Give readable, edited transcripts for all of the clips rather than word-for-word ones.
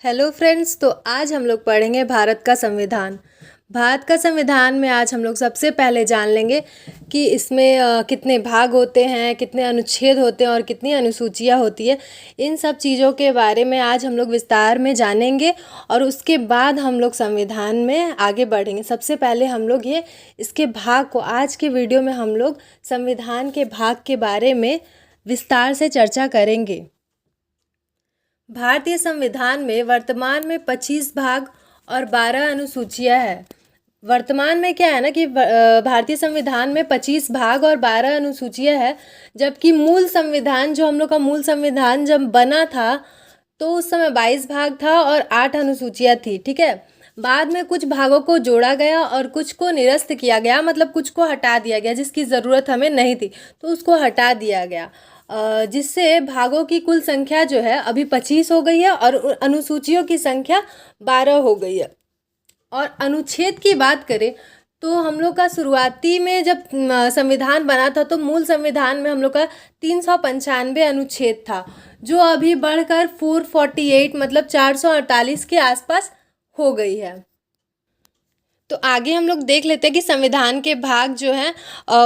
Hello friends. तो आज हम लोग पढ़ेंगे भारत का संविधान। भारत का संविधान में आज हम लोग सबसे पहले जान लेंगे कि इसमें कितने भाग होते हैं, कितने अनुच्छेद होते हैं और कितनी अनुसूचियाँ होती है। इन सब चीज़ों के बारे में आज हम लोग विस्तार में जानेंगे और उसके बाद हम लोग संविधान में आगे बढ़ेंगे। सबसे पहले हम लोग इसके भाग को आज के वीडियो में हम लोग संविधान के भाग के बारे में विस्तार से चर्चा करेंगे। भारतीय संविधान में वर्तमान में 25 भाग और 12 अनुसूचियां हैं। वर्तमान में क्या है ना कि भारतीय संविधान में 25 भाग और 12 अनुसूचियां हैं, जबकि मूल संविधान जो हम लोग का मूल संविधान जब बना था तो उस समय 22 भाग था और 8 अनुसूचियां थी। ठीक है, बाद में कुछ भागों को जोड़ा गया और कुछ को निरस्त किया गया, मतलब कुछ को हटा दिया गया जिसकी ज़रूरत हमें नहीं थी तो उसको हटा दिया गया, जिससे भागों की कुल संख्या जो है अभी 25 हो गई है और अनुसूचियों की संख्या 12 हो गई है। और अनुच्छेद की बात करें तो हम लोग का शुरुआती में जब संविधान बना था तो मूल संविधान में हम लोग का 395 अनुच्छेद था, जो अभी बढ़कर 448 मतलब 448 के आसपास हो गई है। तो आगे हम लोग देख लेते हैं कि संविधान के भाग जो हैं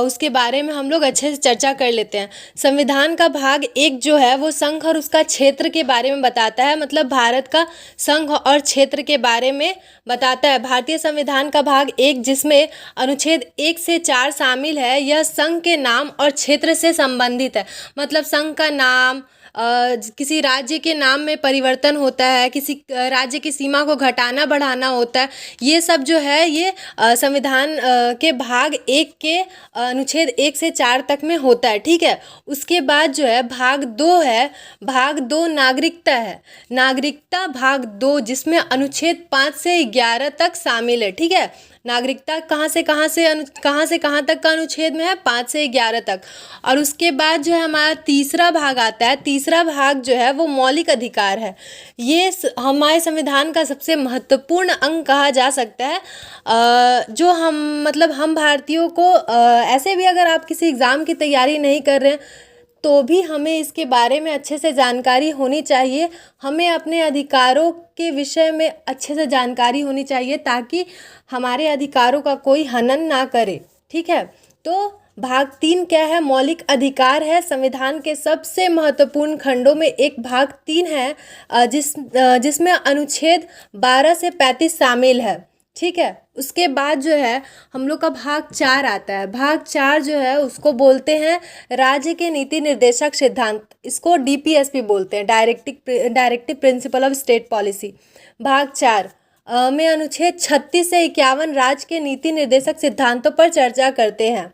उसके बारे में हम लोग अच्छे से चर्चा कर लेते हैं। संविधान का भाग 1 जो है वो संघ और उसका क्षेत्र के बारे में बताता है, मतलब भारत का संघ और क्षेत्र के बारे में बताता है। भारतीय संविधान का भाग 1 जिसमें अनुच्छेद 1 से 4 शामिल है, यह संघ के नाम और क्षेत्र से संबंधित है। मतलब संघ का नाम, किसी राज्य के नाम में परिवर्तन होता है, किसी राज्य की सीमा को घटाना बढ़ाना होता है, ये सब जो है ये संविधान के भाग 1 के अनुच्छेद 1 से 4 तक में होता है। ठीक है, उसके बाद जो है भाग 2 है। भाग 2 नागरिकता है। नागरिकता भाग 2 जिसमें अनुच्छेद 5 से 11 तक शामिल है। ठीक है, नागरिकता कहाँ से कहाँ तक का अनुच्छेद में है, 5 से 11 तक। और उसके बाद जो है हमारा तीसरा भाग आता है। तीसरा भाग जो है वो मौलिक अधिकार है। ये हमारे संविधान का सबसे महत्वपूर्ण अंग कहा जा सकता है, जो हम भारतीयों को ऐसे भी अगर आप किसी एग्ज़ाम की तैयारी नहीं कर रहे हैं तो भी हमें इसके बारे में अच्छे से जानकारी होनी चाहिए। हमें अपने अधिकारों के विषय में अच्छे से जानकारी होनी चाहिए ताकि हमारे अधिकारों का कोई हनन ना करे। ठीक है, तो भाग 3 क्या है, मौलिक अधिकार है। संविधान के सबसे महत्वपूर्ण खंडों में एक भाग 3 है, जिसमें अनुच्छेद 12 से 35 शामिल है। ठीक है, उसके बाद जो है हम लोग का भाग 4 आता है। भाग 4 जो है उसको बोलते हैं राज्य के नीति निर्देशक सिद्धांत, इसको DPSP बोलते हैं, directive principle of state policy. भाग 4 में अनुच्छेद 36 से 51 राज्य के नीति निर्देशक सिद्धांतों पर चर्चा करते हैं।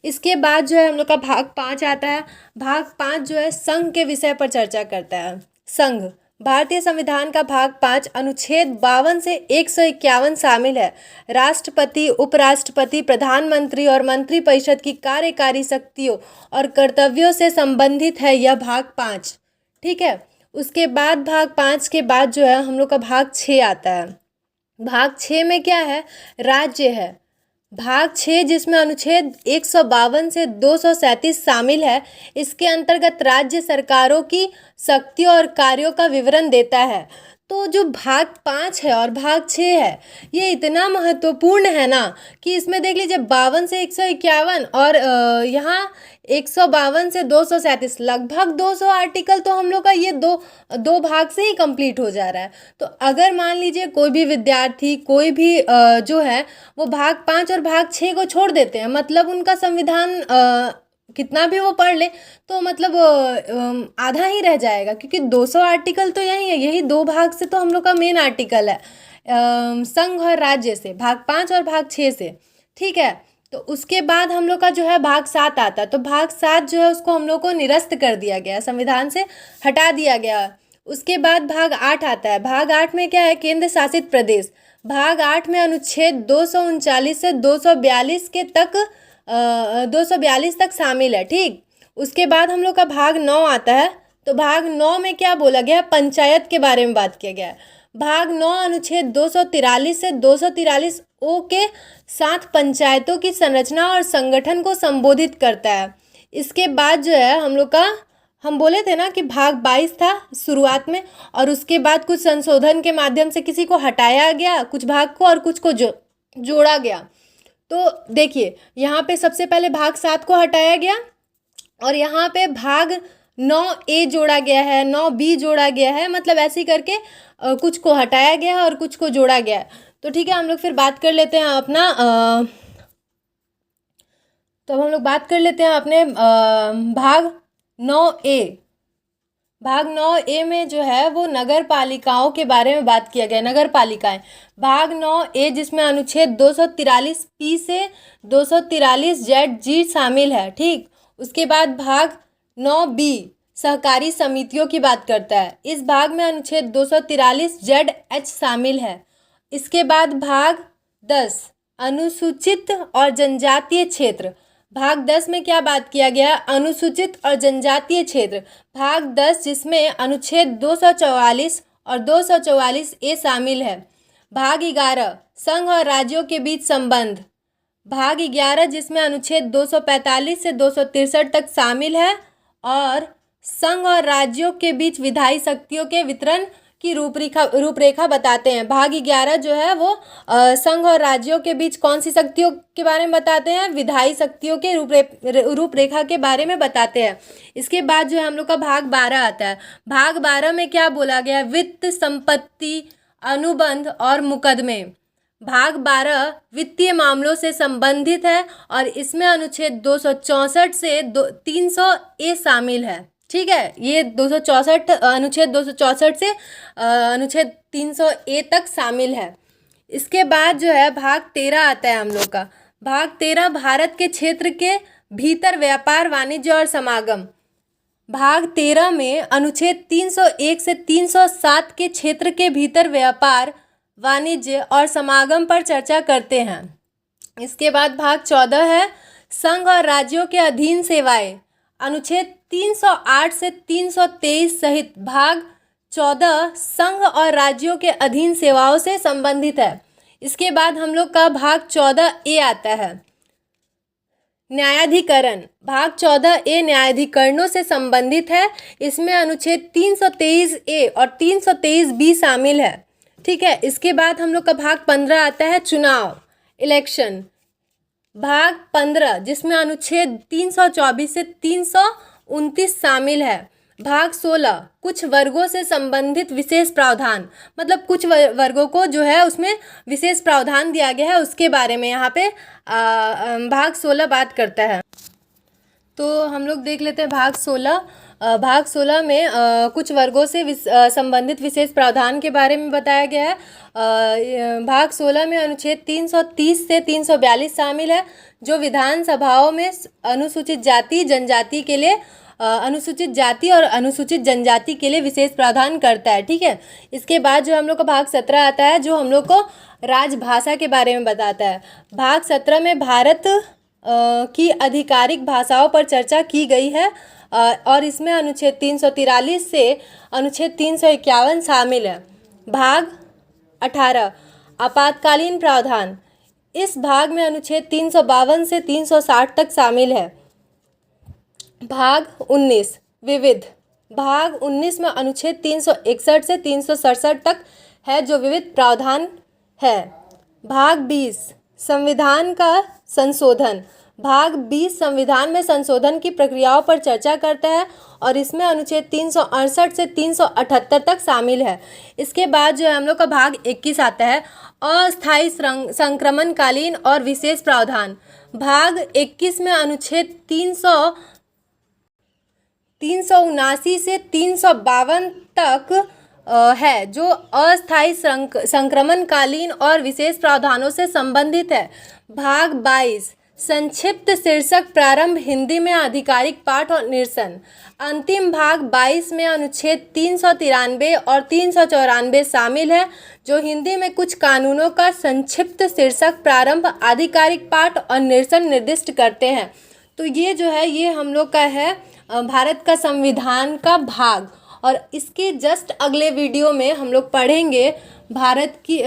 इसके बाद जो है हम लोग का भाग 5 आता है। भाग 5 जो है संघ के विषय पर चर्चा करता है। संघ, भारतीय संविधान का भाग 5 अनुच्छेद 52 से 151 शामिल है। राष्ट्रपति, उपराष्ट्रपति, प्रधानमंत्री और मंत्रिपरिषद की कार्यकारी शक्तियों और कर्तव्यों से संबंधित है यह भाग 5। ठीक है, उसके बाद भाग 5 के बाद जो है हम लोग का भाग 6 आता है। भाग 6 में क्या है, राज्य है। भाग 6 जिसमें अनुच्छेद 152 से 237 शामिल है, इसके अंतर्गत राज्य सरकारों की शक्तियों और कार्यों का विवरण देता है। तो जो भाग 5 है और भाग 6 है ये इतना महत्वपूर्ण है ना कि इसमें देख लीजिए 52 से 151 और यहाँ 152 से 237, लगभग 200 आर्टिकल तो हम लोग का ये दो भाग से ही कंप्लीट हो जा रहा है। तो अगर मान लीजिए कोई भी विद्यार्थी, कोई भी जो है वो भाग 5 और भाग 6 को छोड़ देते हैं, मतलब उनका संविधान कितना भी वो पढ़ ले तो मतलब आधा ही रह जाएगा, क्योंकि 200 आर्टिकल तो यही है, यही 2 भाग से तो हम लोग का मेन आर्टिकल है, संघ और राज्य से, भाग 5 और भाग 6 से। ठीक है, तो उसके बाद हम लोग का जो है भाग 7 आता है। तो भाग 7 जो है उसको हम लोग को निरस्त कर दिया गया, संविधान से हटा दिया गया। उसके बाद भाग 8 आता है। भाग 8 में क्या है, केंद्र शासित प्रदेश। भाग 8 में अनुच्छेद 239 से 242 तक शामिल है। ठीक, उसके बाद हम लोग का भाग 9 आता है। तो भाग 9 में क्या बोला गया है, पंचायत के बारे में बात किया गया है। भाग 9 अनुच्छेद 243 से 243 ओ के साथ पंचायतों की संरचना और संगठन को संबोधित करता है। इसके बाद जो है हम लोग का हम बोले थे ना कि भाग 22 था शुरुआत में, और उसके बाद कुछ संशोधन के माध्यम से किसी को हटाया गया, कुछ भाग को, और कुछ को जोड़ा गया। तो देखिए यहाँ पे सबसे पहले भाग 7 को हटाया गया, और यहाँ पे भाग 9A जोड़ा गया है, 9B जोड़ा गया है, मतलब ऐसे ही करके कुछ को हटाया गया है और कुछ को जोड़ा गया है। तो ठीक है, हम लोग फिर बात कर लेते हैं अपना तो हम लोग बात कर लेते हैं अपने भाग 9A। भाग 9A में जो है वो नगर पालिकाओं के बारे में बात किया गया, नगर पालिकाएं। भाग 9A जिसमें अनुच्छेद 243P से 243ZG शामिल है, ठीक। उसके बाद भाग 9B सहकारी समितियों की बात करता है। इस भाग में अनुच्छेद 243ZH शामिल है। इसके बाद भाग 10 अनुसूचित और जनजातीय क्षेत्र। भाग 10 में क्या बात किया गया? अनुसूचित और जनजातीय क्षेत्र। भाग 10 जिसमें अनुच्छेद 244 और 244A शामिल है। भाग 11 संघ और राज्यों के बीच संबंध। भाग 11 जिसमें अनुच्छेद 245 से 263 तक शामिल है, और संघ और राज्यों के बीच विधायी शक्तियों के वितरण की रूपरेखा बताते हैं। भाग 11 जो है वो संघ और राज्यों के बीच कौन सी शक्तियों के बारे में बताते हैं? विधायी शक्तियों के रूपरेखा के बारे में बताते हैं। इसके बाद जो है हम लोग का भाग 12 आता है। भाग 12 में क्या बोला गया? वित्त, संपत्ति, अनुबंध और मुकदमे। भाग 12 वित्तीय मामलों से संबंधित है, और इसमें अनुच्छेद 264 से 300A शामिल है, ठीक है। ये अनुच्छेद 264 से अनुच्छेद 300A तक शामिल है। इसके बाद जो है भाग 13 आता है हम लोग का। भाग 13 भारत के क्षेत्र के भीतर व्यापार, वाणिज्य और समागम। भाग 13 में अनुच्छेद 301 से 307 के क्षेत्र के भीतर व्यापार, वाणिज्य और समागम पर चर्चा करते हैं। इसके बाद भाग 14 है संघ और राज्यों के अधीन सेवाएं। अनुच्छेद 308 से 323 सहित भाग 14 संघ और राज्यों के अधीन सेवाओं से संबंधित है। इसके बाद हम लोग का भाग 14A आता है, न्यायाधिकरण। भाग 14A न्यायाधिकरणों से संबंधित है। इसमें अनुच्छेद 323A और 323B शामिल है, ठीक है। इसके बाद हम लोग का भाग 15 आता है, चुनाव, इलेक्शन। भाग 15 जिसमें अनुच्छेद 324 से 329 शामिल है। भाग 16 कुछ वर्गों से संबंधित विशेष प्रावधान, मतलब कुछ वर्गों को जो है उसमें विशेष प्रावधान दिया गया है, उसके बारे में यहाँ पे भाग 16 बात करता है। तो हम लोग देख लेते हैं भाग 16। भाग 16 में कुछ वर्गों से संबंधित विशेष प्रावधान के बारे में बताया गया है। भाग 16 में अनुच्छेद 330 से 342 शामिल है, जो विधानसभाओं में अनुसूचित जाति जनजाति के लिए अनुसूचित जाति और अनुसूचित जनजाति के लिए विशेष प्रावधान करता है, ठीक है। इसके बाद जो हम लोग का भाग 17 आता है, जो हम लोग को राजभाषा के बारे में बताता है। भाग 17 में भारत की आधिकारिक भाषाओं पर चर्चा की गई है, और इसमें अनुच्छेद 343 से अनुच्छेद 351 शामिल है। भाग 18 आपातकालीन प्रावधान। इस भाग में अनुच्छेद 352 से 360 तक शामिल है। भाग 19 विविध। भाग 19 में अनुच्छेद 361 से 367 तक है, जो विविध प्रावधान है। भाग 20 संविधान का संशोधन। भाग 20 संविधान में संशोधन की प्रक्रियाओं पर चर्चा करता है, और इसमें अनुच्छेद 368 से 378 तक शामिल है। इसके बाद जो है हम लोग का भाग 21 आता है, अस्थायी संक्रमणकालीन और विशेष प्रावधान। भाग 21 में अनुच्छेद 379 से 352 तक है, जो अस्थायी संक्रमणकालीन और विशेष प्रावधानों से संबंधित है। भाग 22 संक्षिप्त शीर्षक प्रारंभ, हिंदी में आधिकारिक पाठ और निरसन। अंतिम भाग 22 में अनुच्छेद 393 और 394 शामिल है, जो हिंदी में कुछ कानूनों का संक्षिप्त शीर्षक प्रारंभ, आधिकारिक पाठ और निरसन निर्दिष्ट करते हैं। तो ये जो है ये हम लोग का है भारत का संविधान का भाग। और इसके जस्ट अगले वीडियो में हम लोग पढ़ेंगे भारत की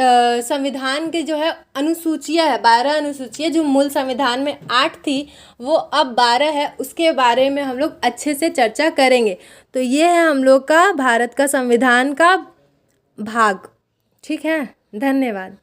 संविधान के जो है अनुसूचियाँ है, 12 अनुसूचियाँ, जो मूल संविधान में 8 थी वो अब 12 है, उसके बारे में हम लोग अच्छे से चर्चा करेंगे। तो ये है हम लोग का भारत का संविधान का भाग। ठीक है, धन्यवाद।